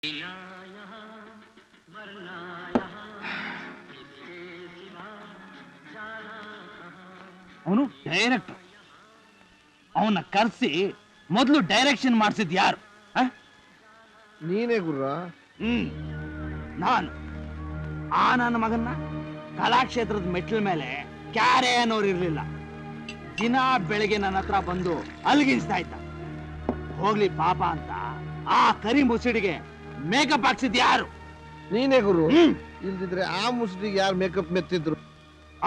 ಅವನು ಡೈರೆಕ್ಟರ್. ಅವನ್ನ ಕರೆಸಿ ಮೊದಲು ಡೈರೆಕ್ಷನ್ ಮಾಡಿಸಿದ್ ಯಾರು? ನೀನೇ ಗುರ್ರ. ನಾನು. ಆ ನನ್ನ ಮಗನ್ನ ಕಲಾಕ್ಷೇತ್ರದ ಮೆಟ್ಲ ಮೇಲೆ ಕ್ಯಾರೆ ಅನ್ನೋರು ಇರ್ಲಿಲ್ಲ. ದಿನ ಬೆಳಗ್ಗೆ ನನ್ನ ಹತ್ರ ಬಂದು ಅಲ್ಗಿಸ್ತಾ ಇದ್ದ. ಹೋಗ್ಲಿ ಪಾಪ ಅಂತ ಆ ಕರಿ ಮುಸುಡಿಗೆ ಮೇಕಪ್ ಹಾಕ್ಸಿದ್ ಯಾರು? ನೀನೇ ಗುರು. ಇಲ್ದಿದ್ರೆ ಆ ಮುಸುಡಿಗೆ ಯಾರು ಮೇಕಪ್ ಮೆತ್ತಿದ್ರು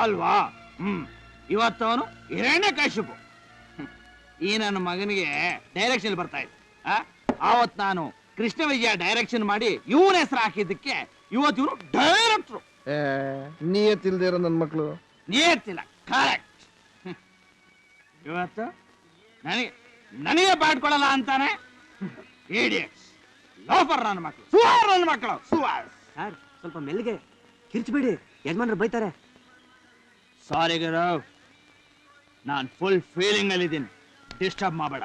ಅಲ್ವಾ? ಇವತ್ತವನು ಹಿರಣ್ಯಕಶಿಪು. ಈ ನನ್ನ ಮಗನಿಗೆ ಡೈರೆಕ್ಷನ್ ಬರ್ತಾ ಇತ್ತು. ಆವತ್ ನಾನು ಕೃಷ್ಣ ವಿಜಯ ಡೈರೆಕ್ಷನ್ ಮಾಡಿ ಇವನ ಹೆಸರು ಹಾಕಿದ್ದಕ್ಕೆ ಇವತ್ತು ಇವನು ಡೈರೆಕ್ಟ್ರು. ನೀಯತ್ತಿಲ್ದೇ ಇರೋ ನನ್ನ ಮಕ್ಕಳು. ನೀಯತ್ತಿಲ್ಲ, ಕರೆಕ್ಟ್. ಇವತ್ತು ನನಗೆ ಬಾಡ್ಕೊಳಲ್ಲ ಅಂತಾನೆ. ಇಡಿಯಟ್ಸ್, ಲೋಫರ್ ನನ್ನ ಮಕ್ಕಳು, ಸುವಾರ್ ನನ್ನ ಮಕ್ಕಳು, ಸುವಾರ್. ಸರ್ ಸ್ವಲ್ಪ ಮೆಲ್ಲಿಗೆ ಕಿರ್ಚ್ಬೇಡಿ, ಯಜಮಾನ್ರು ಬೈತಾರೆ. ಸಾರಿ ಗುರು, ನಾನು ಫುಲ್ ಫೀಲಿಂಗ್ ಅಲ್ಲಿ ಇದ್ದೀನಿ. ಡಿಸ್ಟರ್ಬ್ ಮಾಡಬೇಡ.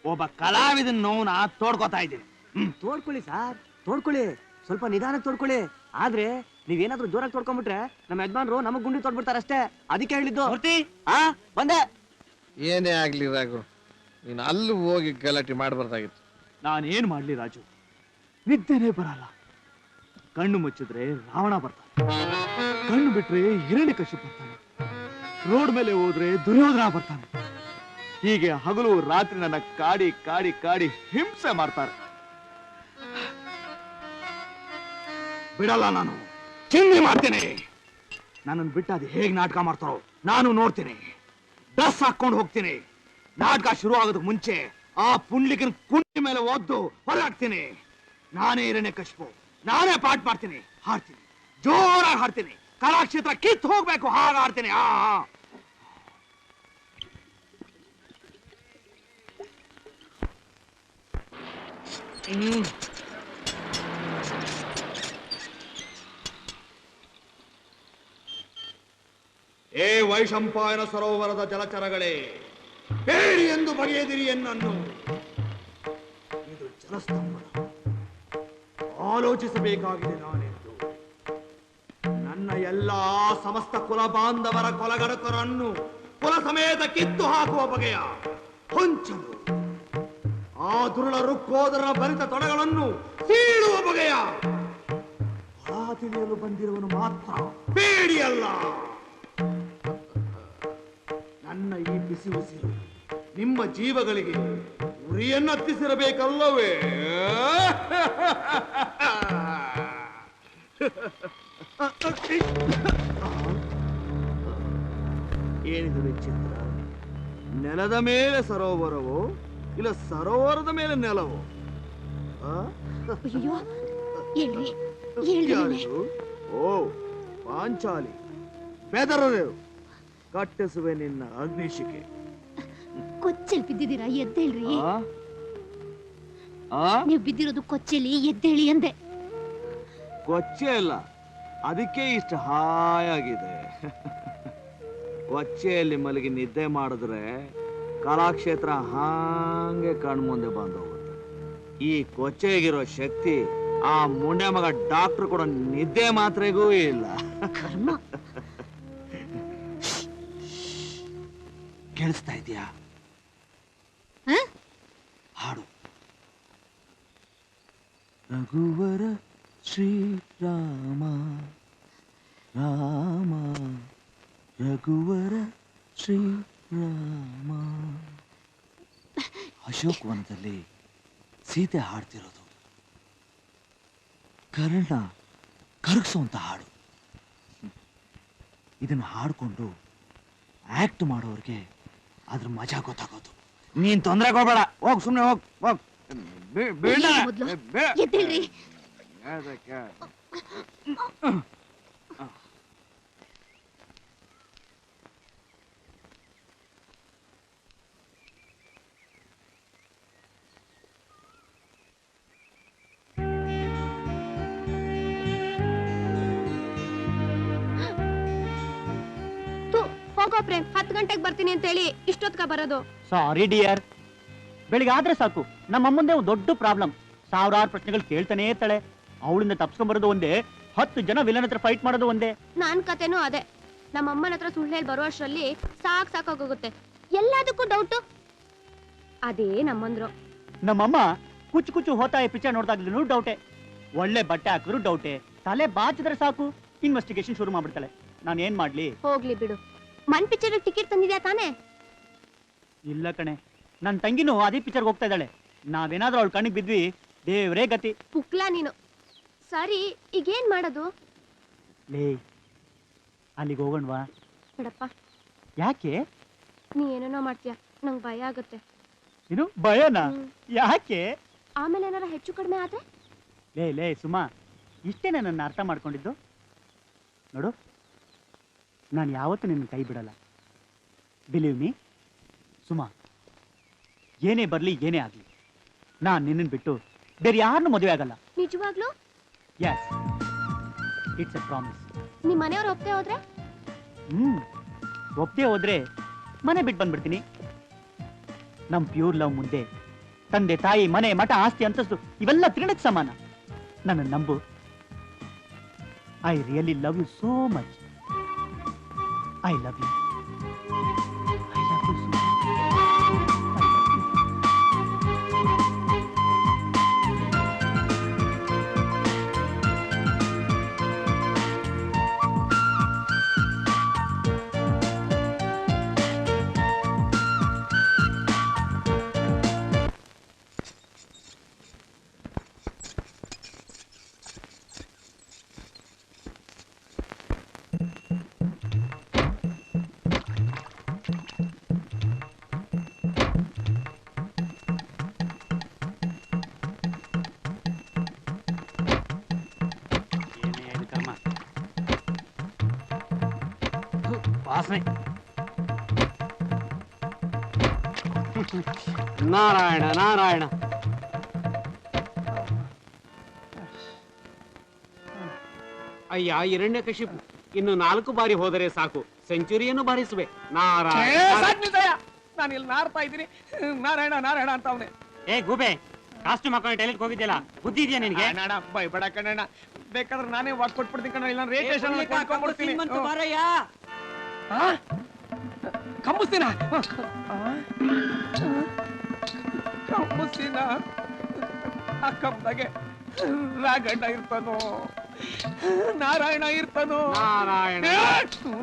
ಒಬ್ಬ ಕಲಾವಿದನ ನೋವನ್ನ ತೋಡ್ಕೋತಾ ಇದ್ದೀನಿ. ತೋಡ್ಕೊಳ್ಳಿ ಸರ್, ತೋಡ್ಕೊಳ್ಳಿ, ಸ್ವಲ್ಪ ನಿಧಾನಕ್ಕೆ ತೋಡ್ಕೊಳ್ಳಿ. ಆದ್ರೆ ನೀವೇನಾದ್ರೂ ಜೋರಾಗಿ ತೋಡ್ಕೊಂಡ್ಬಿಟ್ರೆ ನಮ್ಮ ಯಜಮಾನ್ರು ನಮಗ್ ಗುಂಡಿ ತೋಡ್ಬಿಡ್ತಾರೆ ಅಷ್ಟೇ. ಅದಕ್ಕೆ ಹೇಳಿದ್ದು. ಬಂದೆ. ಏನೇ ಆಗ್ಲಿ ರಾಘು, ನೀನು ಅಲ್ಲಿ ಹೋಗಿ ಗಲಾಟೆ ಮಾಡಬಾರ್ದಾಗಿತ್ತು. ನಾನೇನ್ ಮಾಡ್ಲಿ ರಾಜು, ನಿದ್ದೆನೇ ಬರಲ್ಲ. ಕಣ್ಣು ಮುಚ್ಚಿದ್ರೆ ರಾವಣ ಬರ್ತಾನೆ, ಕಣ್ಣು ಬಿಟ್ರೆ ಹಿರಣ್ಯಕಶಿಪು ಬರ್ತಾನೆ, ರೋಡ್ ಮೇಲೆ ಹೋದ್ರೆ ದುರ್ಯೋಧನ ಬರ್ತಾನೆ. ಹೀಗೆ ಹಗಲು ರಾತ್ರಿ ನನ್ನ ಕಾಡಿ ಕಾಡಿ ಕಾಡಿ ಹಿಂಸೆ ಮಾಡ್ತಾರೆ. ಬಿಡಲ್ಲ, ನಾನು ಚಿಂದಿ ಮಾಡ್ತೇನೆ. ನನ್ನನ್ನು ಬಿಟ್ಟು ಅದು ಹೇಗೆ ನಾಟಕ ಮಾಡ್ತಾರೋ ನಾನು ನೋಡ್ತೀನಿ. ಡ್ರೆಸ್ ಹಾಕೊಂಡು ಹೋಗ್ತೀನಿ. ನಾಟಕ ಶುರು ಆಗೋದಕ್ಕೆ ಮುಂಚೆ ಆ ಪುಂಡ್ಲಿಕನ ಕುಂಡಿ ಮೇಲೆ ಒದ್ದು ಹೊರಗಾಗ್ತೀನಿ. ನಾನೇ ಹಿರಣ್ಯಕಶಿಪು, ನಾನೇ ಪಾಠ ಮಾಡ್ತೀನಿ, ಹಾಡ್ತೀನಿ, ಜೋರಾಗಿ ಹಾಡ್ತೀನಿ. ಕಲಾಕ್ಷೇತ್ರ ಕಿತ್ತು ಹೋಗ್ಬೇಕು ಹಾಗ ಹಾಡ್ತೀನಿ. ಏ ವೈಶಂಪಾಯನ ಸರೋವರದ ಜಲಚರಗಳೇ, ಬೇಡಿ ಎಂದು ಬಗೆಯದಿರಿ ಎನ್ನನ್ನು. ಇದು ಜಲಸ್ತಂಭನ. ಆಲೋಚಿಸಬೇಕಾಗಿದೆ ನಾನೆಂದು. ನನ್ನ ಎಲ್ಲಾ ಸಮಸ್ತ ಕುಲ ಬಾಂಧವರ ಕೊಲಗಡಕರನ್ನು ಕುಲ ಸಮೇತ ಕಿತ್ತು ಹಾಕುವ ಬಗೆಯ ಹೊಂಚಲು, ಆ ದುರುಳ ರುಕ್ಕೋದರ ಭರಿತ ತೊಡೆಗಳನ್ನು ಸೀಳುವ ಬಗೆಯ ಹೊರ ತಿಳಿಯಲು ಬಂದಿರುವನು ಮಾತ್ರ ಬೇಡಿಯಲ್ಲ. ನನ್ನ ಈ ಬಿಸಿ ಉಸಿರು ನಿಮ್ಮ ಜೀವಗಳಿಗೆ ಉರಿಯನ್ನತ್ತಿಸಿರಬೇಕಲ್ಲವೇ? ಏನಿದು ವಿಚಿತ್ರ? ನೆಲದ ಮೇಲೆ ಸರೋವರವೋ ಇಲ್ಲ ಸರೋವರದ ಮೇಲೆ ನೆಲವೋ? ಓ ಪಾಂಚಾಲಿ, ಬೆದರರು ಕಟ್ಟಿಸುವೆ ನಿನ್ನ ಅಗ್ನಿಶಿಕೆ. ಕೊಚ್ಚೆಲ್ ಬಿದ್ದಿದ್ದೀರಾ, ಎದ್ದೇಳ್ರಿ. ನೀವು ಬಿದ್ದಿರೋದು ಕೊಚ್ಚೆಲಿ, ಎದ್ದೇಳಿ ಅಂದೆ. ಕೊಚ್ಚೆ ಅಲ್ಲ, ಅದಕ್ಕೆ ಇಷ್ಟು ಹಾಯಾಗಿದೆ. ಕೊಚ್ಚೆಯಲ್ಲಿ ಮಲಗಿ ನಿದ್ದೆ ಮಾಡಿದ್ರೆ ಕಲಾಕ್ಷೇತ್ರ ಹಾಂಗೆ ಕಣ್ಮುಂದೆ ಬಂದು ಹೋಗುತ್ತೆ. ಈ ಕೊಚ್ಚೆಗಿರೋ ಶಕ್ತಿ ಆ ಮುಂಡೆ ಮಗ ಡಾಕ್ಟರ್ ಕೂಡ ನಿದ್ದೆ ಮಾತ್ರೆಗೂ ಇಲ್ಲ. ಕೇಳಿಸ್ತಾ ಇದೆಯಾ? ಹಾಡು. ರಘುವರ ಶ್ರೀರಾಮ ರಾಮ ರಘುವರ ಶ್ರೀರಾಮ. ಅಶೋಕವನದಲ್ಲಿ ಸೀತೆ ಹಾಡ್ತಿರೋದು ಕರ್ಣ ಕರಗಿಸುವಂತ ಹಾಡು. ಇದನ್ನ ಹಾಡ್ಕೊಂಡು ಆಕ್ಟ್ ಮಾಡೋರ್ಗೆ ಅದ್ರ ಮಜಾ ಗೊತ್ತಾಗೋದು. ನೀನ್ ತೊಂದರೆ ಕೊಡ್ಬೇಡ, ಹೋಗ್, ಸುಮ್ನೆ ಹೋಗ್ ಹೋಗ್. ಹೋಗೋ ಪ್ರೇಮ್, 10 ಗಂಟೆಗೆ ಬರ್ತೀನಿ ಅಂತ ಹೇಳಿ ಇಷ್ಟೊತ್ಕ ಬರೋದು. ಸಾರಿ ಡಿಯರ್, ಬೆಳಿಗ್ಗೆ ಆದ್ರೆ ಸಾಕು. ನಮ್ಮ ಅಮ್ಮಂದೇ ಒಂದು ದೊಡ್ಡ ಪ್ರಾಬ್ಲಮ್. ಸಾವಿರಾರು ಪ್ರಶ್ನೆಗಳು ಕೇಳ್ತಾನೆ ಇರ್ತಾಳೆ. ಅವಳಿಂದ ತಪ್ಸ್ಕೊಂಡ್ಬರೋದು ಒಂದೇ, 10 ಜನ ವಿಲನ್ ಹತ್ರ ಫೈಟ್ ಮಾಡೋದು ಒಂದೇ. ನಾನ್ ಕತೆನೂ ಅದೇ. ನಮ್ಮ ಅಮ್ಮನ ಹತ್ರ ಸುಳ್ಳು ಹೇಳಿ ಬರೋ ಅಷ್ಟರಲ್ಲಿ ಸಾಕಾಗೋಗುತ್ತೆ. ಎಲ್ಲದಕ್ಕೂ ಡೌಟು. ಅದೇ ನಮ್ಮಂದ್ರು. ನಮ್ಮಮ್ಮ ಕುಚ್ಚು ಕುಚ್ಚು ಹೋತಾಯಿ ಪಿಕ್ಚರ್ ನೋಡ್ದಾಗ್ಲೂ ಡೌಟೆ. ಒಳ್ಳೆ ಬಟ್ಟೆ ಹಾಕಿದ್ರು ಡೌಟೆ. ತಲೆ ಬಾಚಿದ್ರೆ ಸಾಕು ಇನ್ವೆಸ್ಟಿಗೇಷನ್ ಶುರು ಮಾಡ್ಬಿಡ್ತಾಳೆ. ನಾನು ಏನ್ ಮಾಡ್ಲಿ? ಹೋಗ್ಲಿ ಬಿಡು. ಮನ್ ಪಿಕ್ಚರ್ ಟಿಕೆಟ್ ತಂದಿದ್ಯಾ ತಾನೇ? ಇಲ್ಲ ಕಣೆ, ನನ್ ತಂಗಿನೂ ಅದೇ ಪಿಕ್ಚರ್ಗೆ ಹೋಗ್ತಾ ಇದ್ದಾಳೆ. ನಾವೇನಾದ್ರೂ ಅವಳು ಕಣ್ಣಿಗೆ ಬಿದ್ವಿ ದೇವ್ರೇ ಗತಿ. ಪುಕ್ಲಾ ನೀನು. ಸರಿ, ಈಗೇನ್ ಮಾಡೋದು? ಲೇ, ಅಲ್ಲಿಗೆ ಹೋಗೋಣವಾ? ಬಿಡಪ್ಪ. ಯಾಕೆ? ನೀ ಏನೇನೋ ಮಾಡ್ತೀಯ, ನಂಗೆ ಭಯ ಆಗುತ್ತೆ. ಏನು ಭಯನಾ? ಯಾಕೆ? ಆಮೇಲೆ ಏನಾರ ಹೆಚ್ಚು ಕಡಿಮೆ ಆದ್ರೆ? ಲೇ ಸುಮಾ, ಇಷ್ಟೇನೆ ನನ್ನ ಅರ್ಥ ಮಾಡ್ಕೊಂಡಿದ್ದು. ನೋಡು, ನಾನು ಯಾವತ್ತೂ ನಿನ್ನ ಕೈ ಬಿಡಲ್ಲ. ಬಿಲೀವ್ ಮೀ ಸುಮಾ, ಏನೇ ಬರ್ಲಿ ಏನೇ ಆಗ್ಲಿ, ನಾನು ನಿನ್ನನ್ನು ಬಿಟ್ಟು ಬೇರೆ ಯಾರನ್ನೂ ಮದುವೆ ಆಗಲ್ಲ. ನಿಜವಾಗ್ಲೂ? Yes, it's a promise. ನಿಮ್ ಮನೆಯವ್ರು ಒಪ್ತೆ ಹೋದ್ರೆ? ಒಪ್ಪದೆ ಹೋದ್ರೆ ಮನೆ ಬಿಟ್ಟು ಬಂದ್ಬಿಡ್ತೀನಿ. ನಮ್ ಪ್ಯೂರ್ ಲವ್ ಮುಂದೆ ತಂದೆ ತಾಯಿ ಮನೆ ಮಠ ಆಸ್ತಿ ಅಂತಸ್ತು ಇವೆಲ್ಲ ತಿನ್ನಕ್ಕೆ ಸಮಾನ. ನನ್ನ ನಂಬು. I really love you so much. I love you. I love you so much. ವಾಸನೆ. ನಾರಾಯಣ ನಾರಾಯಣ. ಅಯ್ಯ ಹಿರಣ್ಯಕಶಿಪು, ಇನ್ನು 4 ಬಾರಿ ಹೋದರೆ ಸಾಕು, ಸೆಂಚುರಿಯನ್ನು ಬಾರಿಸುವೆ. ನಾರಾಯಣ. ನಾನು ಇಲ್ಲಿ ನಾರ್ತಾ ಇದ್ದೀನಿ, ನಾರಾಯಣ ನಾರಾಯಣ ಅಂತ ಅವನೇ. ಏ ಗೂಬೆ, ಕಾಸ್ಟ್ಯೂಮ್ ಹಾಕೊಂಡು ಟೈಲೆಟ್ ಹೋಗಿದ್ಯಲ್ಲ, ಬುದ್ಧಿ ಇದೆಯಾ ನಿನಗೆ? ಅಣ್ಣ ಬೈಬೇಡ ಕಣಣ್ಣ, ಬೇಕಾದ್ರೆ ನಾನೇ ವಾಕ್ ಕೊಟ್ಬಿಡ್ತೀನಿ ಕಣ, ಇಲ್ಲ ರೇಟ್ ಕೊಂಡ್ಬಿಡ್ತೀನಿ. ಕಂಬಸ್ತೀನ ಕಂಬಸ್ತೀನ ಆ ಕಂಬದಾಗೆ ರಾಗಣ್ಣ ಇರ್ತಾನೋ, ನಾರಾಯಣ ಇರ್ತಾನೋ. ನಾರಾಯಣ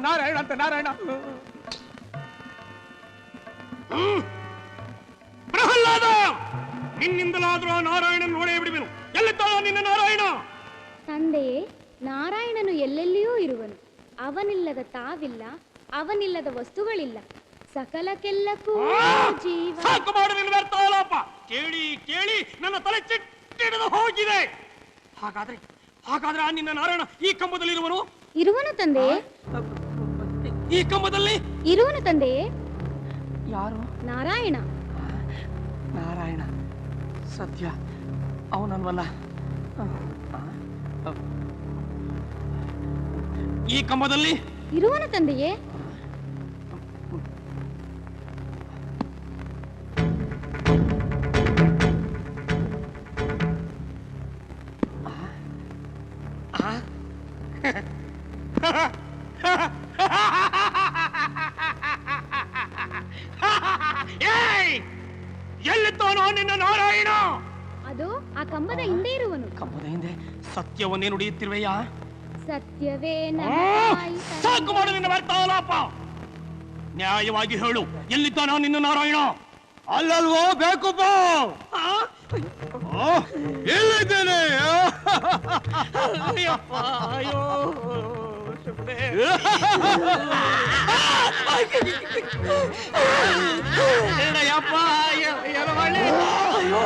ನಾರಾಯಣ ಅಂತ ನಾರಾಯಣ. ಪ್ರಹ್ಲಾದ, ನಿನ್ನಿಂದಲಾದ್ರೂ ನಾರಾಯಣ ನೋಡೇ ಬಿಡುವೆನು. ಎಲ್ಲಿದ್ದಾಳ ನಿನ್ನ ನಾರಾಯಣ? ತಂದೆಯೇ, ನಾರಾಯಣನು ಎಲ್ಲೆಲ್ಲಿಯೂ ಇರುವನು. ಅವನಿಲ್ಲದ ತಾವಿಲ್ಲ, ಅವನಿಲ್ಲದ ವಸ್ತುಗಳಿಲ್ಲ. ಸಕಲಕ್ಕೆಲ್ಲಕ್ಕೂ ಜೀವ. ಸಾಕು ಮಾಡು ನಿನ್ನ ವ್ಯರ್ಥ ಆಲಾಪ. ಕೇಳಿ ಕೇಳಿ ನನ್ನ ತಲೆ ಚಿಟ್ಟಿಡಿದು ಹೋಗಿದೆ. ಹಾಗಾದ್ರೆ ಆ ನಿನ್ನ ನಾರಾಯಣ ಈ ಕಂಬದಲ್ಲಿ ಇರುವನು? ಇರುವನು ತಂದೆಯೇ. ಈ ಕಂಬದಲ್ಲಿ ಇರುವನು ತಂದೆಯೇ. ಯಾರು? ನಾರಾಯಣ. ನಾರಾಯಣ ಸತ್ಯ, ಅವನಲ್ವಲ್ಲ? ಈ ಕಂಬದಲ್ಲಿ ಇರುವನು ತಂದೆಯೇ. ಎಲ್ಲಿದ್ದಾನೋ ನಿನ್ನ ನಾರಾಯಣ? ಅದು ಆ ಕಂಬದ ಹಿಂದೆ ಇರುವನು. ಕಂಬದ ಹಿಂದೆ? ಸತ್ಯವನ್ನೇ ನುಡಿಯುತ್ತಿರುವೆಯಾ? ಸತ್ಯವೇ ಸಾಕು ಮಾಡು ನಿನ್ನ ವ್ಯರ್ಥ ಆಲಾಪ. ನ್ಯಾಯವಾಗಿ ಹೇಳು, ಎಲ್ಲಿದ್ದಾನೋ ನಿನ್ನ ನಾರಾಯಣ? ಅಲ್ಲಲ್ವೋ ಬೇಕು ಎಲ್ಲಿದ್ದೇನೆ? ಅಯ್ಯೋ ಏನಯ್ಯಪ್ಪ, ಏನು ಮಾಡಿ? ಅಯ್ಯೋ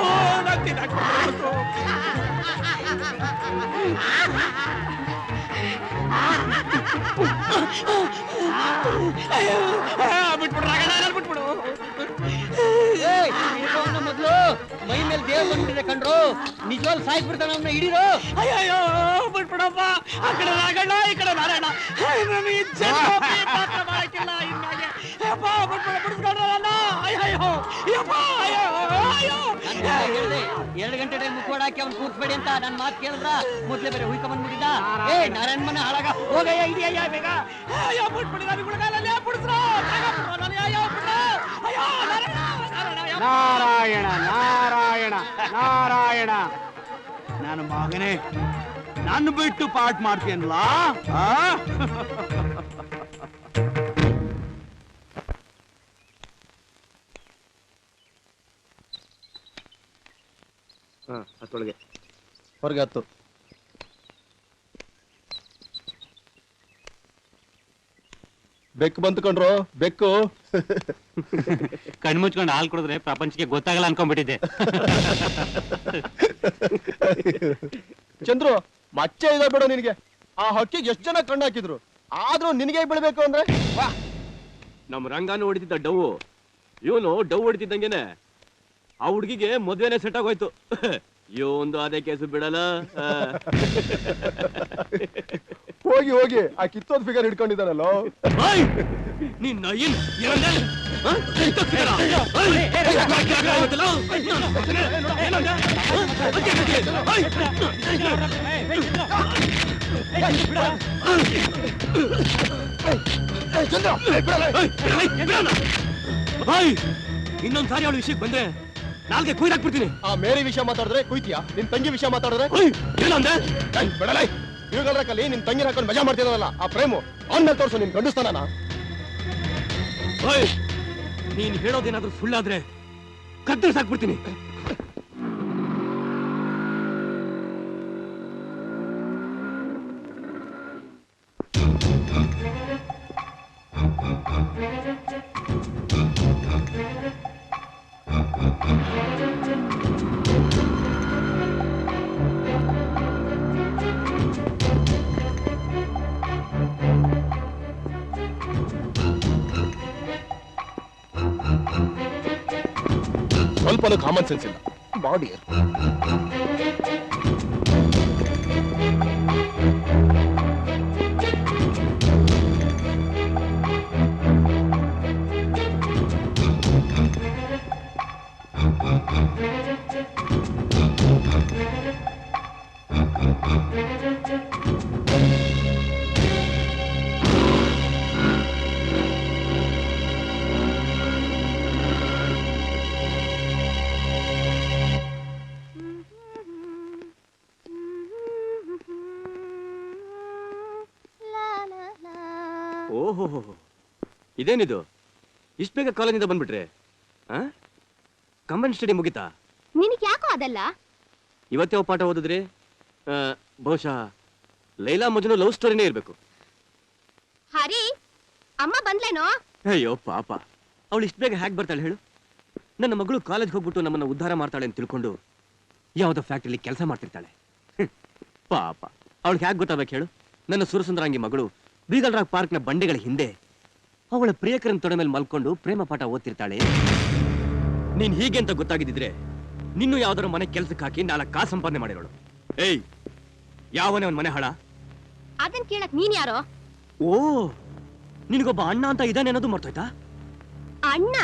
ಬಿಟ್ಬಿಡು, ಬಿಟ್ಬಿಡು. ಮೊದಲು ಮೈ ಮೇಲೆ ದೇವ್ ಬಂದ್ಬಿಟ್ಟಿದೆ ಕಣ್ರು. ನಿಜವಾಗ್ ಸಾಯ್ಬಿಡ್ತಾನ, ಅವನ್ನ ಹಿಡಿರೋ. ಅಯ್ಯೋ ಬಿಟ್ಬಿಡಪ್ಪ. ಆ ಕಡೆ ರಾಗಣ್ಣ, ಈ ಕಡೆ ನಾರಾಯಣ. ಪಾತ್ರ ಮಾಡಕ್ಕಿಲ್ಲ ಇನ್ನಾಗೆ. ಬಿಟ್ಬಿಡ, ಬಿಡಿಸ್ಕೊಂಡ್ರಲ್ಲ. ಅಯ್ಯೋ ಅಯ್ಯೋ ಅಯ್ಯೋ. 2 ಗಂಟೆ ಟೈಮ್ ಮುಖವಾಡ ಹಾಕಿ ಅವ್ನು ಕೂರ್ಸ್ಬೇಡಿ ಅಂತ ನನ್ ಮಾತು ಕೇಳಿದ್ರ ಮೊದ್ಲೇ ಬೇರೆ ಹುಯ್ಕೊಂಡ್ಬಿಟ್ಟಿದ್ದ. ಏ ನಾರಾಯಣ್ ಮನೆ ಹಾಳಾಗ ಹೋಗಯ್ಯ ಇದೆಯಯ್ಯ ಬೇಗ. ಅಯ್ಯೋ ಬಿಟ್ಬಿಡಿ ನಾನು ಗುಣಗಾಲಲ್ಲಿ ಬಿಡಿಸ್ರು. ನಾರಾಯಣ ನಾರಾಯಣ ನಾರಾಯಣ ನನ್ನ ಮಗನೇ, ನನ್ನ ಬಿಟ್ಟು ಪಾಠ ಮಾಡ್ತೀಯನ್ಲ? ಹತ್ತೊಳಗೆ ಹೊರಗೆ ಹತ್ತು. ಬೆಕ್ಕು ಬಂತು ಕಣ್ರು, ಬೆಕ್ಕು. ಕಣ್ಮುಚ್ಕೊಂಡು ಹಾಲು ಕುಡಿದ್ರೆ ಪ್ರಪಂಚಕ್ಕೆ ಗೊತ್ತಾಗಲ್ಲ ಅನ್ಕೊಂಡ್ಬಿಟ್ಟಿದ್ದೆ. ಚಂದ್ರು, ಮಚ್ಚೆ ಇದೆ ಬಿಡು ನಿನಗೆ. ಆ ಹಕ್ಕಿಗೆ ಎಷ್ಟು ಜನ ಕಣ್ಣು ಹಾಕಿದ್ರು, ಆದ್ರೂ ನಿನಗೆ ಬೀಳ್ಬೇಕು ಅಂದ್ರೆ ನಮ್ ರಂಗಾನು ಹೊಡಿತಿದ್ದ ಡವ್, ಇವನು ಡವ್ ಹೊಡಿತಿದ್ದಂಗೆನೆ ಆ ಹುಡ್ಗಿಗೆ ಮದ್ವೆನೆ ಸೆಟ್ ಆಗೋಯ್ತು. ಒಂದು ಅದೇ ಕೇಸು ಬಿಡಲ್ಲ. ಹೋಗಿ ಹೋಗಿ ಆ ಕಿತ್ತೋದ್ ಫಿಗರ್ ಹಿಡ್ಕೊಂಡಿದ್ದಾನಲ್ಲ. ನಿನ್ನ ಏನಂದೆ? ಇನ್ನೊಂದ್ಸಾರಿ ಅವಳ ವಿಷಯಕ್ಕೆ ಬಂದ್ರೆ ನಾಲ್ಗೆ ಕುಯ್ದಾಕ್ಬಿಡ್ತೀನಿ. ಆ ಮೇರಿ ವಿಷಯ ಮಾತಾಡಿದ್ರೆ ಕುಯ್ತೀಯಾ? ನಿನ್ ತಂಗಿ ವಿಷಯ ಮಾತಾಡಿದ್ರೆ ಏನಂದೆ? ಬಿಡಲ್ಲ. ಇವುಗಳ ಕಲಿ ನಿನ್ ತಂಗಿ ಹಾಕೊಂಡು ಮಜಾ ಮಾಡ್ತಿದ್ದಾನಲ್ಲ ಆ ಪ್ರೇಮು, ಅವನ್ ಮೇಲೆ ತೋರ್ಸು ನಿನ್ ಗಂಡಸ್ತಾನ. ನೀನ್ ಹೇಳೋದೇನಾದ್ರೂ ಸುಳ್ಳಾದ್ರೆ ಕತ್ತರಿಸಾಕ್ಬಿಡ್ತೀನಿ. ಸ್ವಲ್ಪನೂ ಕಾಮನ್ ಸೆನ್ಸ್ ಇಲ್ಲ. ಬಾಡಿ ಓಹೋ, ಇದೇನಿದು? ಇಷ್ಟ ಬೇಗ ಕಾಲೇಜಿಂದ ಬಂದ್ಬಿಟ್ರೆ? ಕಂಬೈನ್ ಸ್ಟಡಿ ಮುಗಿತಾ? ನಿನಗೆ ಯಾಕೋ ಅದಲ್ಲ? ಇವತ್ತೇ ಪಾಠ ಓದಿದ್ರಿ? ಬಹುಶಃ ಲೈಲಾ ಮಜ್ನು ಲವ್ ಸ್ಟೋರಿನೇ ಇರ್ಬೇಕು. ಹರಿ, ಅಮ್ಮ ಬಂದ್ಲೇನೋ? ಅಯ್ಯೋ ಪಾಪ, ಅವಳು ಇಷ್ಟ ಬೇಗ ಹ್ಯಾಕ್ ಬರ್ತಾಳೆ ಹೇಳು? ನನ್ನ ಮಗಳು ಕಾಲೇಜ್ ಹೋಗ್ಬಿಟ್ಟು ನಮ್ಮನ್ನ ಉದ್ಧಾರ ಮಾಡ್ತಾಳೆ ಅಂತ ತಿಳ್ಕೊಂಡು ಯಾವ್ದೋ ಫ್ಯಾಕ್ಟ್ರಿಲಿ ಕೆಲಸ ಮಾಡ್ತಿರ್ತಾಳೆ. ಪಾಪ, ಅವಳಿಗೆ ಹ್ಯಾಕ್ ಗೊತ್ತಾಗಬೇಕು ಹೇಳು? ನನ್ನ ಸುರಸುಂದರಾಂಗಿ ಮಗಳು ಬೀಗಲ್ ರಾಕ್ ಪಾರ್ಕ್ನ ಬಂಡೆಗಳ ಹಿಂದೆ ಅವಳ ಪ್ರಿಯಕರನ್ ತೊಡೆ ಮೇಲೆ ಮಲ್ಕೊಂಡು ಪ್ರೇಮ ಪಾಠ ಓದ್ತಿರ್ತಾಳೆ. ನೀನ್ ಹೀಗೆ ಅಂತ ಗೊತ್ತಾಗಿದ್ದಿದ್ರೆ ನಿನ್ನೂ ಯಾವ್ದಾರ ಮನೆ ಕೆಲ್ಸಕ್ಕೆ ಹಾಕಿ 4 ಕಾಸು ಸಂಪಾದನೆ ಮಾಡಿರೋಳು. ಏಯ್, ಯಾವನೇ ಅವನ್ ಮನೆ ಹಾಳ? ಅದನ್ ಕೇಳಕ್ ನೀನ್ ಯಾರೋ? ಓ, ನಿನಗೊಬ್ಬ ಅಣ್ಣ ಅಂತ ಇದಾನೆ ಅನ್ನೋದು ಮರ್ತೋಯ್ತಾ? ಅಣ್ಣ?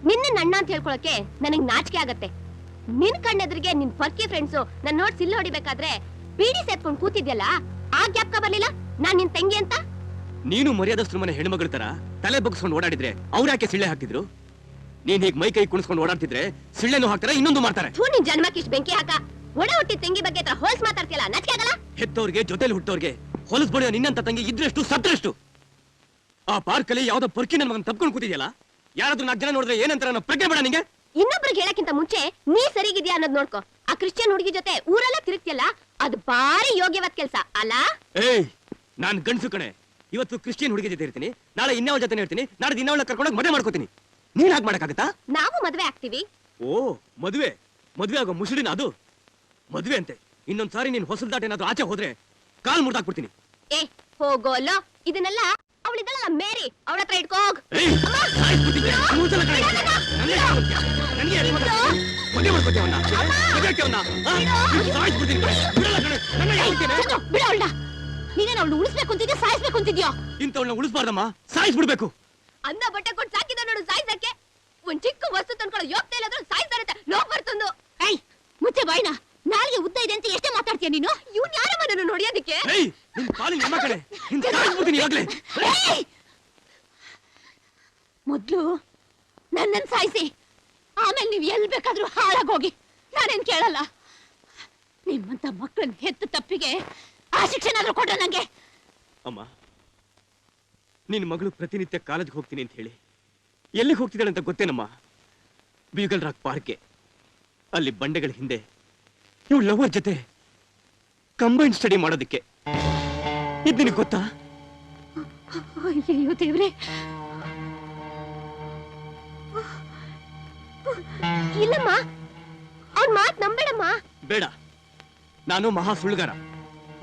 ನಿನ್ನ ಅಣ್ಣ ಅಂತ ಹೇಳ್ಕೊಳಕ್ಕೆ ನನಗ್ ನಾಚಿಕೆ ಆಗತ್ತೆ. ನಿನ್ ಕಣ್ಣೆದ್ರಿಗೆ ನಿನ್ ಫರ್ಕಿ ಫ್ರೆಂಡ್ಸು ನನ್ನ ನೋಡ್ ಸಿಲ್ಲು ಹೊಡಿಬೇಕಾದ್ರೆ ಬೀಡಿ ಸೇತ್ಕೊಂಡ್ ಕೂತಿದ್ಯಲ್ಲ, ಆ ಗ್ಯಾಪ್ಕ ಬರ್ಲಿಲ್ಲ ನಾನ್ ನಿನ್ ತಂಗಿ ಅಂತ? ನೀನು ಮರ್ಯಾದಸ್ತ್ರ ಮನೆ ಹೆಣ್ಮಗಳ ತರ ತಲೆ ಬಗ್ಸ್ಕೊಂಡು ಓಡಾಡಿದ್ರೆ ಅವ್ರ ಯಾಕೆ ಸಿಳ್ಳೆ ಹಾಕಿದ್ರು? ನೀನ್ ಹೀಗ್ ಮೈ ಕೈ ಕುಣಿಸ್ಕೊಂಡು ಓಡಾಡ್ತಿದ್ರೆ ಸಿಳ್ಳೆನೂ ಹಾಕ್ತಾರೆ, ಇನ್ನೊಂದು ಮಾಡ್ತಾರೆ. ನಿನ್ ಜನ್ಮಕ್ಕೆ ಇಷ್ಟ ಬೆಂಕಿ ಹಾಕ. ಒಡ ಹುಟ್ಟಿ ತಂಗಿ ಬಗ್ಗೆ ಹತ್ರ ಹೋಲ್ಸ್ ಮಾತಾಡ್ತಿಯಲ್ಲ, ನಾಚಿಕೆ ಆಗಲ್ಲ? ಹೆತ್ತವ್ರಿಗೆ ಜೊತೆಲಿ ಹುಟ್ಟೋರ್ಗೆ ಹೊಲಸ್ ಬಡಿಯೋ ನಿನ್ನಂತ ತಂಗಿ ಇದ್ರೆಷ್ಟು ಸತ್ರೆಷ್ಟು? ಆ ಪಾರ್ಕ್ ಅಲ್ಲಿ ಯಾವ್ದೋ ಪರ್ಕಿ ನನ್ ಮಗನ್ ತಪ್ಕೊಂಡು ಕೂತಿದ್ಯಲ್ಲ, ಯಾರಾದ್ರೂ 4 ಜನ ನೋಡಿದ್ರೆ ಏನಂತಾರ ಅನ್ನೋ ಪ್ರಜ್ಞೆ ಬೇಡ ನಿಂಗೆ? ಇನ್ನೊಬ್ರಿಗೆ ಹೇಳಕ್ಕಿಂತ ಮುಂಚೆ ನೀ ಸರಿಗಿದ್ಯಾ ಅನ್ನೋದ್ ನೋಡ್ಕೊ. ಆ ಕ್ರಿಶ್ಚಿಯನ್ ಹುಡುಗಿ ಜೊತೆ ಊರೆಲ್ಲ ತಿರುಗ್ತಿಯಲ್ಲ, ಅದು ಭಾರಿ ಯೋಗ್ಯವಾದ ಕೆಲ್ಸ ಅಲ್ಲ? ಏಯ್, ನಾನ್ ಗಂಡ್ಸು ಕಣೆ. ಇವತ್ತು ಕ್ರಿಶ್ಚಿಯನ್ ಹುಡುಗಿ ಜೊತೆ ಇರ್ತೀನಿ, ನಾಳೆ ಇನ್ಯಾವ ಜೊತೆ ಇರ್ತೀನಿ, ನಾಳೆ ಇನ್ನವಳ ಕರ್ಕೊಂಡೋಗಿ ಮದುವೆ ಮಾಡ್ಕೋತೀನಿ. ನೀನ್ ಹಾಗೆ ಮಾಡಕ್ಕಾಗತ್ತಾ? ನಾವು ಮದ್ವೆ ಆಗ್ತೀವಿ. ಓ, ಮದುವೆ ಆಗೋ ಮುಸುಡಿನ ಅದು? ಮದುವೆ ಅಂತೆ. ಇನ್ನೊಂದ್ಸಾರಿ ನೀನ್ ಹೊಸಲ್ ದಾಟ ಏನಾದ್ರು ಆಚೆ ಹೋದ್ರೆ ಕಾಲ್ ಮುರ್ದಾಕ್ಬಿಡ್ತೀನಿ. ಏ ಹೋಗೋಲ್ಲೋ, ಇದನ್ನೆಲ್ಲ ಅವಳಿದ್ದಲ್ಲ ಮೇರಿ, ಅವಳ ಹತ್ರ ಇಟ್ಕೋಗ್. ನೀನೇನು ಅವಳು ಉಳಿಸ್ಬೇಕು ಅಂತಿದ್ಯಾ, ಸಾಯಿಸ್ಬೇಕು ಅಂತಿದ್ಯೋ? ಇಂಥವಳನ್ನ ಉಳಿಸ್ಬಾರ್ದಮ್ಮ, ಸಾಯಿಸ್ಬಿಡ್ಬೇಕು. ಅನ್ನ ಬಟ್ಟೆ ಕೊಟ್ಟು ಸಾಕಿದ ನೋಡು ಸಾಯಿಸಕ್ಕೆ. ಒಂದ್ ಚಿಕ್ಕ ವಸ್ತು ತಂದ್ಕೊಳ್ಳೋ ಯೋಗ್ಯತೆ ಇಲ್ಲದ್ರು ಸಾಯ್ತಾರಂತೆ ಲೋಕ್ ಬರ್ತಂದು. ಏಯ್ ಮುಚ್ಚೆ ಬಾಯ್ನ, ನಾಲ್ಗೆ ಉದ್ದ ಇದೆ ಅಂತ ಎಷ್ಟೇ ಮಾತಾಡ್ತೀಯ ನೀನು? ಇವ್ನ್ ಯಾರ ಮನನ್ನು ನೋಡಿಯೋದಿಕ್ಕೆ? ಮೊದ್ಲು ನನ್ನನ್ ಸಾಯಿಸಿ, ಆಮೇಲೆ ನೀವ್ ಎಲ್ ಬೇಕಾದ್ರೂ ಹಾಳಾಗೋಗಿ, ನಾನೇನ್ ಕೇಳಲ್ಲ. ನಿಮ್ಮಂತ ಮಕ್ಕಳನ್ನ ಹೆತ್ತು ತಪ್ಪಿಗೆ ಆ ಶಿಕ್ಷೆನಾದ್ರೂ ಕೊಡ ನಂಗೆ. ಅಮ್ಮ, ನಿನ್ನ ಮಗಳು ಪ್ರತಿನಿತ್ಯ ಕಾಲೇಜ್ಗೆ ಹೋಗ್ತೀನಿ ಅಂತ ಹೇಳಿ ಎಲ್ಲಿಗೆ ಹೋಗ್ತಿದ್ದಾಳೆ ಅಂತ ಗೊತ್ತೇನಮ್ಮ? Beagle rock ಪಾರ್ಕ್ಗೆ. ಅಲ್ಲಿ ಬಂಡೆಗಳ ಹಿಂದೆ ಇವಳು ಲವರ್ ಜೊತೆ ಕಂಬೈನ್ ಸ್ಟಡಿ ಮಾಡೋದಕ್ಕೆ. ಇದು ನಿನಗೆ ಗೊತ್ತಾ? ಅಯ್ಯೋ ದೇವ್ರೆ, ಇಲ್ಲಮ್ಮ, ಅವ್ರ ಮಾತ್ ನಂಬೇಡಮ್ಮ. ಬೇಡ, ನಾನು ಮಹಾ ಸುಳ್ಳುಗಾರ.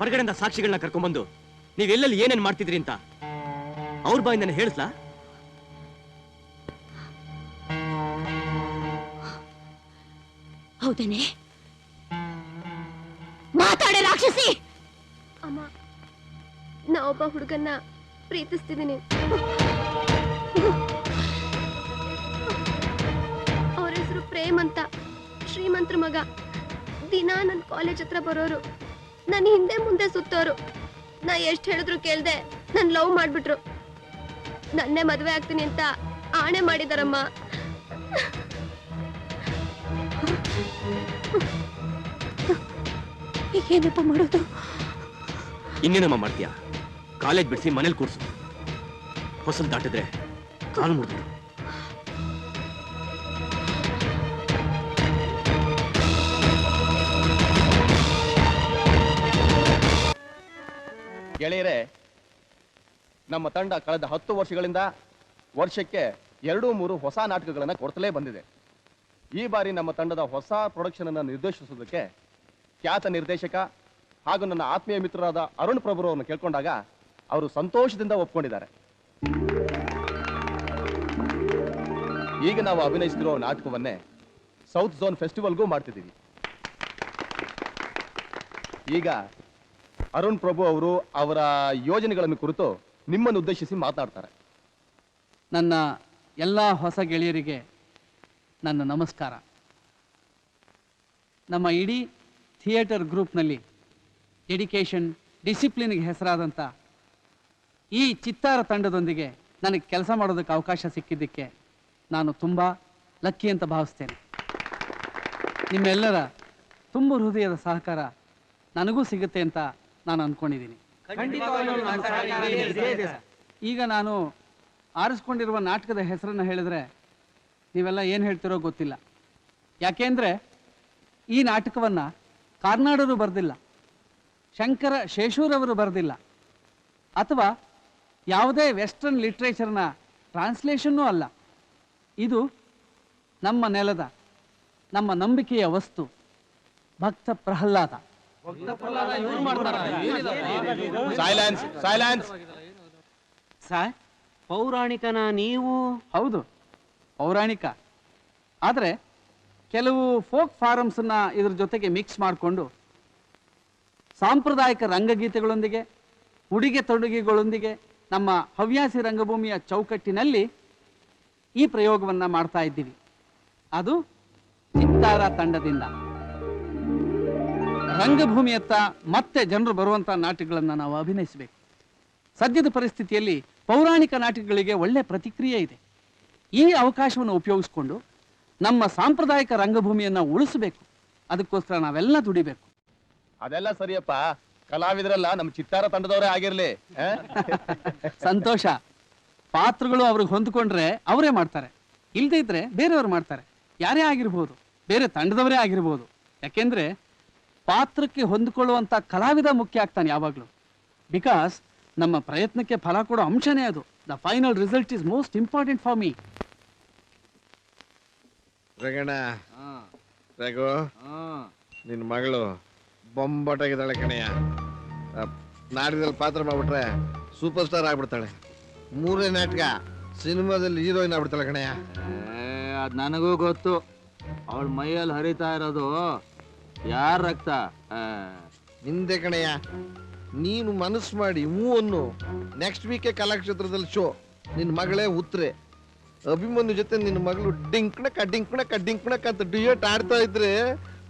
ಹೊರಗಡೆಯಿಂದ ಸಾಕ್ಷಿಗಳನ್ನ ಕರ್ಕೊಂಡ್ಬಂದು ನೀವೆಲ್ಲಲ್ಲಿ ಏನೇನ್ ಮಾಡ್ತಿದ್ರಿ ಅಂತ ಅವ್ರ ಬಾಯಿಂದ ಹೇಳಿಸ್ಲಾ? ಹೌದೇನೆ? ಮಾತಾಡೆ ರಾಕ್ಷಸಿ. ಅಮ್ಮ, ನಾ ಒಬ್ಬ ಹುಡುಗನ್ನ ಪ್ರೀತಿಸ್ತಿದ್ದೀನಿ. ಅವ್ರ ಹೆಸರು ಪ್ರೇಮ್ ಅಂತ. ಶ್ರೀಮಂತರ ಮಗ. ದಿನ ನನ್ನ ಕಾಲೇಜ್ ಹತ್ರ ಬರೋರು, ನನ್ನ ಹಿಂದೆ ಮುಂದೆ ಸುತ್ತೋರು. ನಾ ಎಷ್ಟು ಹೇಳಿದ್ರು ಕೇಳ್ದೆ ನನ್ ಲವ್ ಮಾಡ್ಬಿಟ್ರು. ನನ್ನೇ ಮದ್ವೆ ಆಗ್ತೀನಿ ಅಂತ ಆಣೆ ಮಾಡಿದಾರಮ್ಮ. ಏನಪ್ಪ ಮಾಡೋದು? ಇನ್ನೇನಮ್ಮ ಮಾಡ್ತೀಯಾ? ಕಾಲೇಜ್ ಬಿಡಿಸಿ ಮನೇಲಿ ಕೂರ್ಸು. ಹೊಸಲು ದಾಟಿದ್ರೆ ಕಾಲು ಮುರಿದು. ಗೆಳೆಯರೇ, ನಮ್ಮ ತಂಡ ಕಳೆದ 10 ವರ್ಷಗಳಿಂದ ವರ್ಷಕ್ಕೆ 2-3 ಹೊಸ ನಾಟಕಗಳನ್ನು ಕೊಡ್ತಲೇ ಬಂದಿದೆ. ಈ ಬಾರಿ ನಮ್ಮ ತಂಡದ ಹೊಸ ಪ್ರೊಡಕ್ಷನ್ ಅನ್ನು ನಿರ್ದೇಶಿಸುವುದಕ್ಕೆ ಖ್ಯಾತ ನಿರ್ದೇಶಕ ಹಾಗೂ ನನ್ನ ಆತ್ಮೀಯ ಮಿತ್ರರಾದ ಅರುಣ್ ಪ್ರಭುರವರನ್ನು ಕೇಳ್ಕೊಂಡಾಗ ಅವರು ಸಂತೋಷದಿಂದ ಒಪ್ಕೊಂಡಿದ್ದಾರೆ. ಈಗ ನಾವು ಅಭಿನಯಿಸುತ್ತಿರುವ ನಾಟಕವನ್ನೇ ಸೌತ್ ಝೋನ್ ಫೆಸ್ಟಿವಲ್ಗೂ ಮಾಡ್ತಿದ್ದೀವಿ. ಈಗ ಅರುಣ್ ಪ್ರಭು ಅವರು ಅವರ ಯೋಜನೆಗಳನ್ನು ಕುರಿತು ನಿಮ್ಮನ್ನು ಉದ್ದೇಶಿಸಿ ಮಾತನಾಡ್ತಾರೆ. ನನ್ನ ಎಲ್ಲ ಹೊಸ ಗೆಳೆಯರಿಗೆ ನನ್ನ ನಮಸ್ಕಾರ. ನಮ್ಮ ಇಡೀ ಥಿಯೇಟರ್ ಗ್ರೂಪ್ನಲ್ಲಿ ಡೆಡಿಕೇಶನ್, ಡಿಸಿಪ್ಲಿನ್ಗೆ ಹೆಸರಾದಂಥ ಈ ಚಿತ್ತಾರ ತಂಡದೊಂದಿಗೆ ನನಗೆ ಕೆಲಸ ಮಾಡೋದಕ್ಕೆ ಅವಕಾಶ ಸಿಕ್ಕಿದ್ದಕ್ಕೆ ನಾನು ತುಂಬ ಲಕ್ಕಿ ಅಂತ ಭಾವಿಸ್ತೇನೆ. ನಿಮ್ಮೆಲ್ಲರ ತುಂಬ ಹೃದಯದ ಸಹಕಾರ ನನಗೂ ಸಿಗುತ್ತೆ ಅಂತ ನಾನು ಅಂದ್ಕೊಂಡಿದ್ದೀನಿ. ಈಗ ನಾನು ಆರಿಸ್ಕೊಂಡಿರುವ ನಾಟಕದ ಹೆಸರನ್ನು ಹೇಳಿದ್ರೆ ನೀವೆಲ್ಲ ಏನು ಹೇಳ್ತಿರೋ ಗೊತ್ತಿಲ್ಲ. ಯಾಕೆಂದರೆ ಈ ನಾಟಕವನ್ನು ಕಾರ್ನಾಡರು ಬರೆದಿಲ್ಲ, ಶಂಕರ ಶೇಷೂರವರು ಬರೆದಿಲ್ಲ, ಅಥವಾ ಯಾವುದೇ ವೆಸ್ಟರ್ನ್ ಲಿಟ್ರೇಚರ್ನ ಟ್ರಾನ್ಸ್ಲೇಷನ್ನೂ ಅಲ್ಲ. ಇದು ನಮ್ಮ ನೆಲದ, ನಮ್ಮ ನಂಬಿಕೆಯ ವಸ್ತು, Bhakta Prahlada. Silence, silence. Sir, ಪೌರಾಣಿಕನ ನೀವು? ಹೌದು, ಪೌರಾಣಿಕ. ಆದರೆ ಕೆಲವು ಫೋಕ್ ಫಾರಮ್ಸನ್ನ ಇದ್ರ ಜೊತೆಗೆ ಮಿಕ್ಸ್ ಮಾಡಿಕೊಂಡು ಸಾಂಪ್ರದಾಯಿಕ ರಂಗಗೀತೆಗಳೊಂದಿಗೆ, ಉಡುಗೆ ತೊಡುಗೆಗಳೊಂದಿಗೆ ನಮ್ಮ ಹವ್ಯಾಸಿ ರಂಗಭೂಮಿಯ ಚೌಕಟ್ಟಿನಲ್ಲಿ ಈ ಪ್ರಯೋಗವನ್ನು ಮಾಡ್ತಾ ಇದ್ದೀವಿ. ಅದು ಚಿತ್ತಾರ ತಂಡದಿಂದ. ರಂಗಭೂಮಿಯತ್ತ ಮತ್ತೆ ಜನರು ಬರುವಂಥ ನಾಟಕಗಳನ್ನು ನಾವು ಅಭಿನಯಿಸಬೇಕು. ಸದ್ಯದ ಪರಿಸ್ಥಿತಿಯಲ್ಲಿ ಪೌರಾಣಿಕ ನಾಟಕಗಳಿಗೆ ಒಳ್ಳೆ ಪ್ರತಿಕ್ರಿಯೆ ಇದೆ. ಈ ಅವಕಾಶವನ್ನು ಉಪಯೋಗಿಸ್ಕೊಂಡು ನಮ್ಮ ಸಾಂಪ್ರದಾಯಿಕ ರಂಗಭೂಮಿಯನ್ನು ಉಳಿಸಬೇಕು. ಅದಕ್ಕೋಸ್ಕರ ನಾವೆಲ್ಲ ದುಡಿಬೇಕು. ಅದೆಲ್ಲ ಸರಿಯಪ್ಪ, ಕಲಾವಿದರೆಲ್ಲ ನಮ್ಮ ಚಿತ್ತಾರ ತಂಡದವರೇ ಆಗಿರ್ಲಿ. ಸಂತೋಷ. ಪಾತ್ರಗಳು ಅವ್ರಿಗೆ ಹೊಂದ್ಕೊಂಡ್ರೆ ಅವರೇ ಮಾಡ್ತಾರೆ, ಇಲ್ಲದೇ ಇದ್ರೆ ಬೇರೆಯವರು ಮಾಡ್ತಾರೆ. ಯಾರೇ ಆಗಿರ್ಬೋದು, ಬೇರೆ ತಂಡದವರೇ ಆಗಿರ್ಬೋದು. ಯಾಕೆಂದ್ರೆ ಪಾತ್ರಕ್ಕೆ ಹೊಂದಿಕೊಳ್ಳುವಂಥ ಕಲಾವಿದ ಮುಖ್ಯ ಆಗ್ತಾನೆ ಯಾವಾಗಲೂ. ಬಿಕಾಸ್ ನಮ್ಮ ಪ್ರಯತ್ನಕ್ಕೆ ಫಲ ಕೊಡೋ ಅಂಶನೇ ಅದು. The final result is most important for me. ರಗಣ, ರಘು, ನಿನ್ನ ಮಗಳು ಬೊಂಬಾಟಾಗಿದ್ದಾಳೆ ಕಣಯ್ಯ. ನಾಟಕದಲ್ಲಿ ಪಾತ್ರ ಮಾಡ್ಬಿಟ್ರೆ ಸೂಪರ್ ಸ್ಟಾರ್ ಆಗ್ಬಿಡ್ತಾಳೆ. 3ನೇ ನಾಟಕ ಸಿನಿಮಾದಲ್ಲಿ ಹೀರೋಯಿನ್ ಆಗ್ಬಿಡ್ತಾಳೆ ಕಣಯ್ಯ. ಅದು ನನಗೂ ಗೊತ್ತು. ಅವಳ ಮೈಯಲ್ಲಿ ಹರಿತಾ ಇರೋದು ಯಾರ ರಕ್ತ? ನಿಂದೆ ಕಣಯ್ಯ. ನೀನು ಮನಸ್ಸು ಮಾಡಿ ಹೂ ಅನ್ನು. ನೆಕ್ಸ್ಟ್ ವೀಕೆ ಕಲಾಕ್ಷೇತ್ರದಲ್ಲಿ ಶೋ. ನಿನ್ನ ಮಗಳೇ ಉತ್ರೆ. ಅಭಿಮನ್ಯು ಜೊತೆ ನಿನ್ನ ಮಗಳು ಡಿಂಕ್ಣಕ ಅಂತ ಡಿಯೇಟ್ ಆಡ್ತಾ ಇದ್ರೆ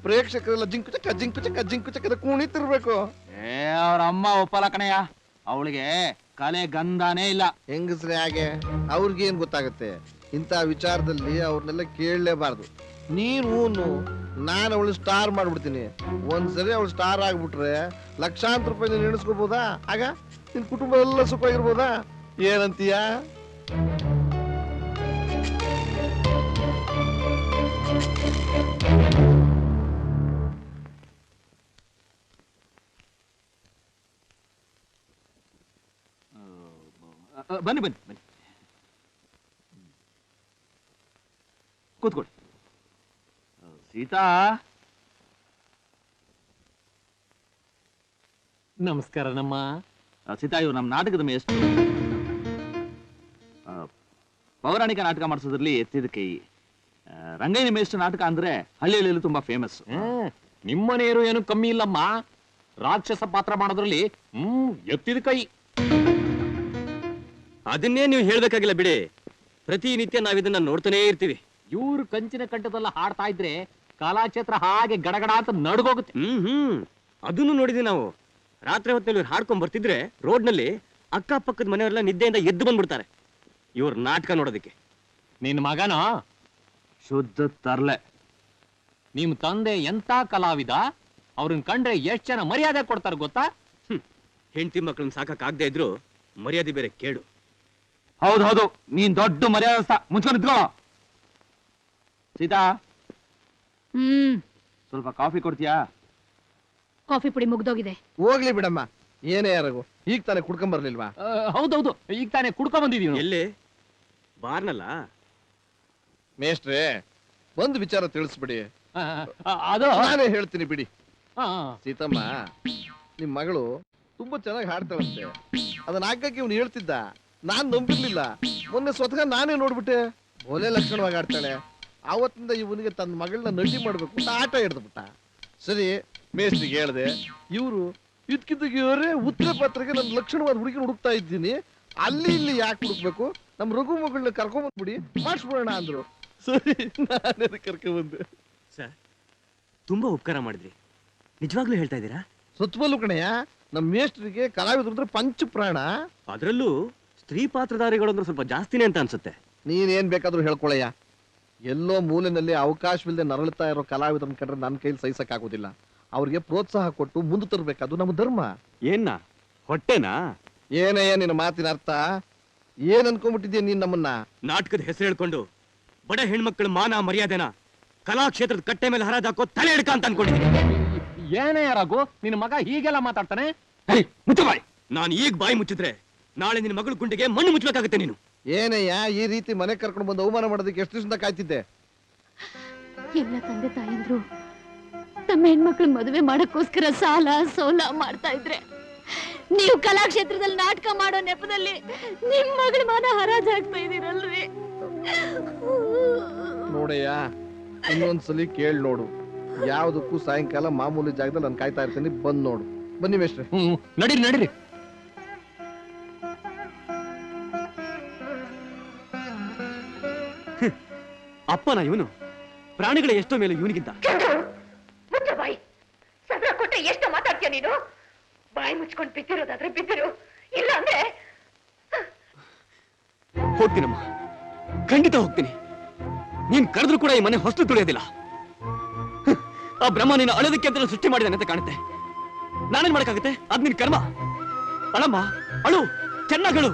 ಪ್ರೇಕ್ಷಕರೆಲ್ಲ ಜಿಂಕುಚಕ ಕುಣಿತಿರ್ಬೇಕು. ಅವ್ರ ಅಮ್ಮ ಒಪ್ಪಲ್ಲ ಕಣಯ್ಯ, ಅವಳಿಗೆ ಕಲೆ ಗಂಧಾನೇ ಇಲ್ಲ. ಹೆಂಗಸ್ರೆ ಹಾಗೆ ಅವ್ರಿಗೇನ್ ಗೊತ್ತಾಗತ್ತೆ? ಇಂಥ ವಿಚಾರದಲ್ಲಿ ಅವ್ರನ್ನೆಲ್ಲ ಕೇಳಲೇಬಾರ್ದು. ನೀನು ನಾನು ಅವಳು ಸ್ಟಾರ್ ಮಾಡ್ಬಿಡ್ತೀನಿ. ಒಂದ್ಸರಿ ಅವಳು ಸ್ಟಾರ್ ಆಗ್ಬಿಟ್ರೆ ಲಕ್ಷಾಂತರ ರೂಪಾಯಿ ನೀನು ಎಣಿಸ್ಕೋಬೋದಾ? ಆಗ ನಿನ್ ಕುಟುಂಬ ಎಲ್ಲ ಸುಖವಾಗಿರ್ಬೋದಾ? ಏನಂತೀಯ? ಬನ್ನಿ ಬನ್ನಿ ಬನ್ನಿ, ಕೂತ್ಕೊಳ್ಳಿ. ಸೀತಾ, ನಮಸ್ಕಾರ. ನಮ್ಮ ಸೀತಾ, ಇವ್ರು ನಮ್ಮ ನಾಟಕದ ಮೇಷ್ಟ್ರು. ಪೌರಾಣಿಕ ನಾಟಕ ಮಾಡಿಸೋದ್ರಲ್ಲಿ ಎತ್ತಿದ ಕೈ. ರಂಗಯ್ಯನ ಮೇಷ್ಟ್ರ ನಾಟಕ ಅಂದ್ರೆ ಹಳ್ಳಿಯಲ್ಲಿ ತುಂಬಾ ಫೇಮಸ್. ನಿಮ್ಮನೆಯರು ಏನು ಕಮ್ಮಿ ಇಲ್ಲಮ್ಮ, ರಾಕ್ಷಸ ಪಾತ್ರ ಮಾಡೋದ್ರಲ್ಲಿ ಎತ್ತಿದ ಕೈ. ಅದನ್ನೇ ನೀವು ಹೇಳ್ಬೇಕಾಗಿಲ್ಲ ಬಿಡಿ, ಪ್ರತಿನಿತ್ಯ ನಾವಿದನ್ನ ನೋಡ್ತಾನೇ ಇರ್ತೀವಿ. ಇವ್ರು ಕಂಚಿನ ಕಂಠದಲ್ಲ ಹಾಡ್ತಾ ಇದ್ರೆ ಕಲಾಕ್ಷೇತ್ರ ಹಾಗೆ ಗಡಗಡ ಅಂತ ನಡ್ಗೋಗುತ್ತೆ. ಅದನ್ನು ನೋಡಿದ್ವಿ ನಾವು. ರಾತ್ರಿ ಹೊತ್ತಿನಲ್ಲಿ ಇವ್ರು ಹಾಡ್ಕೊಂಡ್ ಬರ್ತಿದ್ರೆ ರೋಡ್ನಲ್ಲಿ ಅಕ್ಕಪಕ್ಕದ ಮನೆಯವರೆಲ್ಲ ನಿದ್ದೆಯಿಂದ ಎದ್ದು ಬಂದ್ಬಿಡ್ತಾರೆ ಇವ್ರ ನಾಟಕ ನೋಡೋದಕ್ಕೆ. ನಿನ್ ಮಗನ ಶುದ್ಧ ತರ್ಲೆ. ನಿಮ್ ತಂದೆ ಎಂತ ಕಲಾವಿದ, ಅವ್ರನ್ನ ಕಂಡ್ರೆ ಎಷ್ಟ್ ಜನ ಮರ್ಯಾದೆ ಕೊಡ್ತಾರೆ ಗೊತ್ತಾ? ಹೆಂಡತಿ ಮಕ್ಕಳನ್ನ ಸಾಕಾಗದೇ ಇದ್ರು ಮರ್ಯಾದೆ ಬೇರೆ ಕೇಳು. ಹೌದು, ನೀನ್ ದೊಡ್ಡ ಮರ್ಯಾದಸ್ಥ. ಮುಚ್ಕೊಂಡು ನಿಂತ್ಕೊಳ್ಳೋ. ಸೀತಾ, ಸ್ವಲ್ಪ ಕಾಫಿ ಕೊಡ್ತೀಯಾ? ಕಾಫಿ ಪುಡಿ ಮುಗ್ದೋಗಿದೆ. ಹೋಗ್ಲಿ ಬಿಡಮ್ಮ, ಏನೇ ಯಾರಿಗೂ ಈಗ ತಾನೇ ಕುಡ್ಕೊಂಡ್ ಬರ್ಲಿಲ್ವಾ? ಹೌದೌದು, ಈಗ ತಾನೇ ಕುಡ್ಕೊಂಡ್ ಬಂದಿದೀವಿ. ಎಲ್ಲಿ? ಬಾರ್ನಲ್ಲ. ಮೇಷ್ಟ್ರೆ, ಒಂದು ವಿಚಾರ ತಿಳಿಸ್ಬಿಡಿ. ಅದು ನಾನೇ ಹೇಳ್ತೀನಿ ಬಿಡಿ. ಸೀತಮ್ಮ, ನಿಮ್ ಮಗಳು ತುಂಬಾ ಚೆನ್ನಾಗಿ ಹಾಡ್ತಾಳಂತೆ. ಅದನ್ನ ಹಾಕಕ್ಕೆ ಇವ್ನು ಹೇಳ್ತಿದ್ದ, ನಾನ್ ನಂಬಿರ್ಲಿಲ್ಲ. ಮೊನ್ನೆ ಸ್ವತಃ ನಾನೇ ನೋಡ್ಬಿಟ್ಟೆ. ಒಳ್ಳೆ ಲಕ್ಷಣವಾಗಿ ಆಡ್ತಾಳೆ. ಆವತ್ತಿಂದ ಇವನಿಗೆ ತನ್ನ ಮಗಳನ್ನ ನಟಿ ಮಾಡ್ಬೇಕು ಅಂತ ಆಟ ಹಿಡ್ದ್ಬಿಟ್ಟ. ಸರಿ, ಮೇಷ್ಟ್ರಿಗೆ ಹೇಳ್ದೆ. ಇವರು ಇದ್ಕಿದ್ದವರೇ ಉತ್ತರ ಪತ್ರಿಕೆ ನನ್ನ ಲಕ್ಷಣವಾದ ಹುಡುಗಿನ ಹುಡುಕ್ತಾ ಇದ್ದೀನಿ, ಅಲ್ಲಿ ಇಲ್ಲಿ ಯಾಕೆ ಹುಡುಕ್ಬೇಕು, ನಮ್ ರಘು ಮಗಳನ್ನ ಕರ್ಕೊಂಬಂದ್ಬಿಡಿ, ಮಾಡಿಸ್ಬಿಡೋಣ ಅಂದ್ರು. ಸರಿ, ನಾನೇ ಕರ್ಕೊಂಬಂದೆ. ಸರ್, ತುಂಬಾ ಉಪಕಾರ ಮಾಡಿದ್ರಿ. ನಿಜವಾಗ್ಲೂ ಹೇಳ್ತಾ ಇದ್ದೀರಾ? ಸುತ್ತಮಲ್ಲು ಕಣಯ್ಯ, ನಮ್ಮ ಮೇಷ್ಟ್ರಿಗೆ ಕಲಾವಿದ್ರು ಅಂದ್ರೆ ಪಂಚ ಪ್ರಾಣ. ಅದರಲ್ಲೂ ಸ್ತ್ರೀ ಪಾತ್ರಧಾರಿಗಳು ಅಂದ್ರೆ ಸ್ವಲ್ಪ ಜಾಸ್ತಿನೇ ಅಂತ ಅನ್ಸುತ್ತೆ. ನೀನೇನ್ ಬೇಕಾದ್ರೂ ಹೇಳ್ಕೊಳಯ್ಯ. ಎಲ್ಲೋ ಮೂಲೆನಲ್ಲಿ ಅವಕಾಶವಿಲ್ಲದೆ ನರಳುತ್ತಾ ಇರೋ ಕಲಾವಿದರನ್ನ ಕಂಡ್ರೆ ನನ್ನ ಕೈಲಿ ಸಹಿಸಕ್ಕಾಗೋದಿಲ್ಲ. ಅವ್ರಿಗೆ ಪ್ರೋತ್ಸಾಹ ಕೊಟ್ಟು ಮುಂದೆ ತರಬೇಕಾದ್ರು ನಮ್ಮ ಧರ್ಮ. ಏನ್ನ ಹೊಟ್ಟೆನಾ? ಏನಯ್ಯ ನಿನ್ನ ಮಾತಿನ ಅರ್ಥ? ಏನ್ ಅನ್ಕೊಂಡ್ಬಿಟ್ಟಿದ್ಯಾ ನೀನ್ ನಮ್ಮನ್ನ? ನಾಟಕದ ಹೆಸರು ಹೇಳ್ಕೊಂಡು ಬಡ ಹೆಣ್ಮಕ್ಳ ಮಾನ ಮರ್ಯಾದೆನ ಕಲಾಕ್ಷೇತ್ರದ ಕಟ್ಟೆ ಮೇಲೆ ಹರಾಜಾಕೋ ತಲೆ ಹಿಡ್ಕ ಅಂತ ಅನ್ಕೊಂಡಿದ್ದೀನಿ. ಏನೇ ಯಾರಾಗು ನಿನ್ನ ಮಗ ಹೀಗೆಲ್ಲ ಮಾತಾಡ್ತಾನೆ? ಮುಚ್ಚಬಾಯಿ. ನಾನು ಈಗ ಬಾಯಿ ಮುಚ್ಚಿದ್ರೆ ನಾಳೆ ನಿನ್ನ ಮಗಳ ಗುಂಡಿಗೆ ಮಣ್ಣು ಮುಚ್ಚಬೇಕಾಗುತ್ತೆ ನೀನು. ಏನಯ್ಯ ಈ ರೀತಿ ಮನೆ ಕರ್ಕೊಂಡು ಬಂದು ಅವಮಾನ ಮಾಡೋದಕ್ಕೆ ಎಷ್ಟು ದಿವಸದಿಂದ ಕಾಯ್ತಿದ್ದೆ? ಎಲ್ಲ ತಂದೆ ತಾಯಂದ್ರು ತಮ್ಮ ಹೆಣ್ಮಕ್ಳು ಮದುವೆ ಮಾಡಕ್ಕೋಸ್ಕರ ಸಾಲ ಸೋಲ ಮಾಡ್ತಾ ಇದ್ರೆ, ನೀವು ಕಲಾಕ್ಷೇತ್ರದಲ್ಲಿ ನಾಟಕ ಮಾಡೋ ನೆಪದಲ್ಲಿ ನಿಮ್ ಮಗಳ ಮಾನ ಹರಾಜಾಗ್ತಾ ಇದೀರಲ್ರಿ. ನೋಡಯ್ಯ, ಇನ್ನೊಂದ್ಸಲಿ ಕೇಳಿ ನೋಡು. ಯಾವ್ದಕ್ಕೂ ಸಾಯಂಕಾಲ ಮಾಮೂಲಿ ಜಾಗದಲ್ಲಿ ನಾನು ಕಾಯ್ತಾ ಇರ್ತೀನಿ, ಬಂದ್ ನೋಡು. ಬನ್ನಿ ಮೇಷ್ಟ್ರೆ. ನಡೀರಿ ನಡೀರಿ. ಅಪ್ಪನ ಇವನು ಪ್ರಾಣಿಗಳ ಎಷ್ಟೋ ಮೇಲೆ ಇವನಿಗಿಂತ. ಬಾಯಿ ಸದ್ರ ಕೊಟ್ರೆ ಎಷ್ಟು ಮಾತಾಡ್ತೀಯ ನೀನು? ಬಾಯಿ ಮುಚ್ಕೊಂಡು ಬಿದ್ದಿರೋದಾದ್ರೆ ಬಿದ್ದಿರು, ಇಲ್ಲ ಅಂದ್ರೆ ಹೋಗ್ತೀನಮ್ಮ, ಖಂಡಿತ ಹೋಗ್ತೀನಿ. ನೀನ್ ಕರೆದ್ರು ಕೂಡ ಈ ಮನೆ ಹೊಸ್ತು ತುಳಿಯೋದಿಲ್ಲ. ಆ ಬ್ರಹ್ಮ ನೀನು ಅಳೋದಕ್ಕೆ ಅಂತ ಸೃಷ್ಟಿ ಮಾಡಿದಾನೆ ಅಂತ ಕಾಣುತ್ತೆ. ನಾನೇನ್ ಮಾಡಕ್ಕಾಗತ್ತೆ? ಅದ್ ನಿನ್ ಕರ್ಮ. ಅಳಮ್ಮ, ಅಳು, ಚೆನ್ನಾಗಳು.